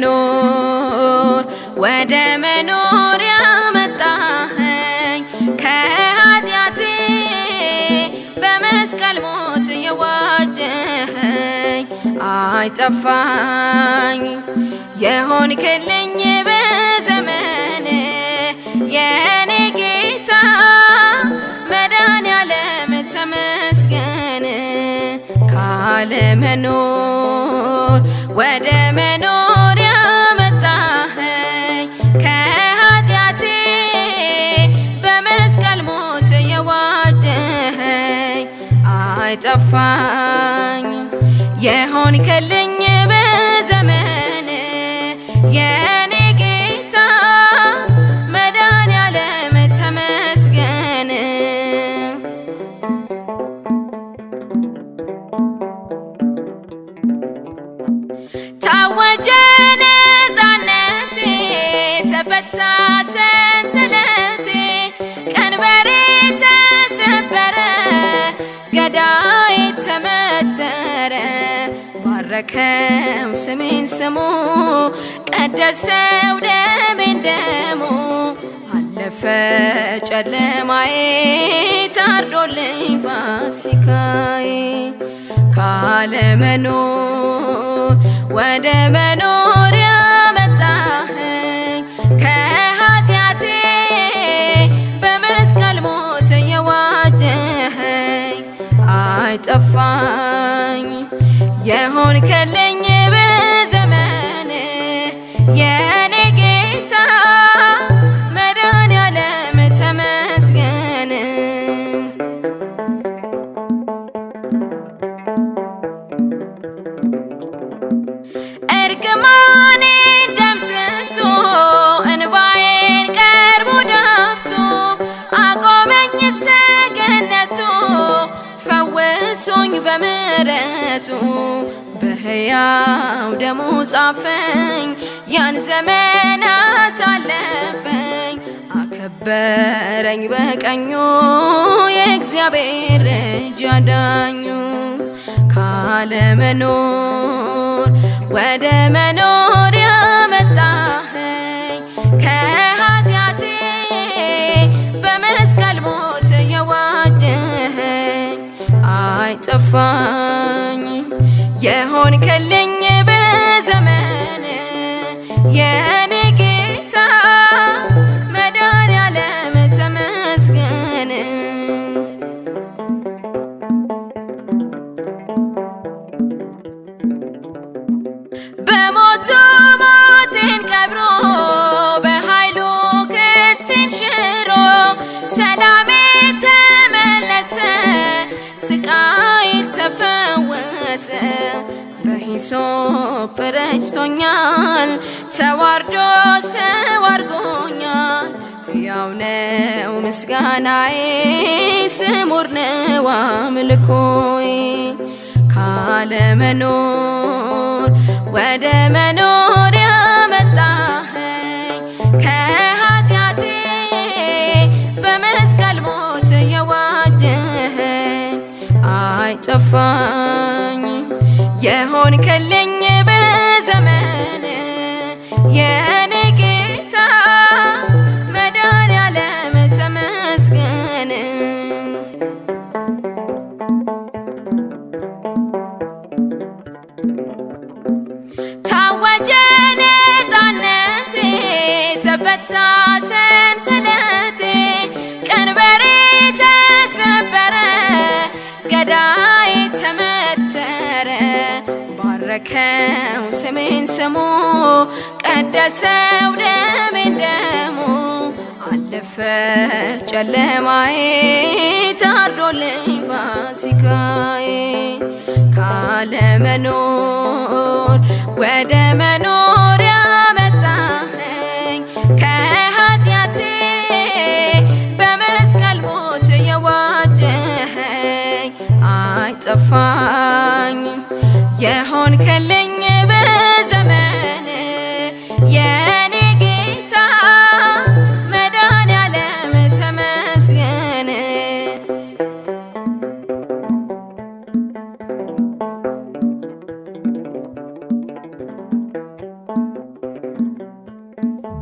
ካለመኖር ወደ መኖር ያመጣኸኝ ከኃጢአቴ በመስቀል ሞት የዋጀኸኝ አይጠፋኝ የሆንክልኝ በዘመን የኔ ጌታ መድኃኔዓለም ተመስገን። ካለመኖር ወደ መኖር ያመጣኸኝ ከኃጢአቴ በመስቀል ሞት የዋጀኸኝ አይጠፋኝ የሆንክልኝ በዘመን የኔ ጌታ መድኃኔዓለም ተመስገን። ታወጀ ነፃነቴ ተፈታ ሰንሰለቴ ቀንበሬ ተሰበረ ገዳዬ ተመተረ ባረከው ስሜን ስሙ ቀደሰው ደሜን ደሙ አለፈ ጨለማዬ ታርዶልኝ ፋሲካዬ። ካለመኖር ወደ መኖር ያመጣኸኝ ከኃጢአቴ በመስቀል ሞት የዋጀኸኝ አይጠፋኝ የሆንክልኝ በዘመን የኔ ጌታ መድኃኔዓለም ተመስገን። እርግማኔን ደምስሶ እንባዬን ቀርቦ ዳብሶ አቆመኝ ሰገነቱ ፈወሶኝ በምሕረቱ በሕያው ደሙ ጻፈኝ ያን ዘመን አሳለፈኝ አከበረኝ በቀኙ የእግዚአብሔር ልጅ አዳኙ። ካለመኖር ወደ መኖር ያመጣኸኝ ከኃጢአቴ በመስቀል ሞት የዋጀኸኝ አይጠፋኝ የሆንክልኝ በዘመን የኔ ጌታ መድኃኔዓለም ተመስገን። በሞቱ ሞቴን ቀብሮ በኃይሉ ክሴን ሽሮ ሰላሜ ተመለሰ ስቃይ ተፈወሰ በሂሶጵ ረጭቶኛል ተዋርዶ ሰው አድርጎኛል። ሕያው ነው ምስጋናዬ ስሙር ነው አምልኮዬ። ካለመኖር ወደ መኖር ያመጣኸኝ ከኃጢአቴ በመስቀል ሞት የዋጀኸኝ አይጠፋኝ የሆንክልኝ በዘመን የኔ ጌታ መድኃኔዓለም ተመስገን። ታወጀ ነፃነቴ ተፈታ ሰንሰለቴ ቀንበሬ ተሰበረ ገዳዬ ተመተረ ባረከው ስሜን ስሙ ቀደሰው ደሜን ደሙ አለፈ ጨለማዬ ታርዶልኝ ፋሲካዬ። ካለመኖር ወደ መኖር ያመጣኸኝ ከኃጢአቴ በመስቀል ሞት የዋጀኸኝ አይጠፋኝም የሆንክልኝ በዘመን የኔ ጌታ መድኃኔዓለም ተመስገን።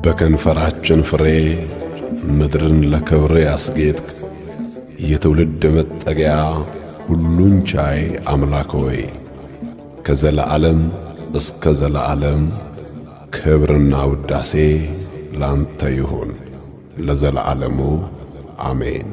በከንፈራችን ፍሬ ምድርን ለክብር ያስጌጥክ የትውልድ መጠጊያ ሁሉን ቻይ አምላክ ሆይ ከዘላለም እስከ ዘላለም ክብርና ውዳሴ ላንተ ይሁን ለዘላለሙ አሜን።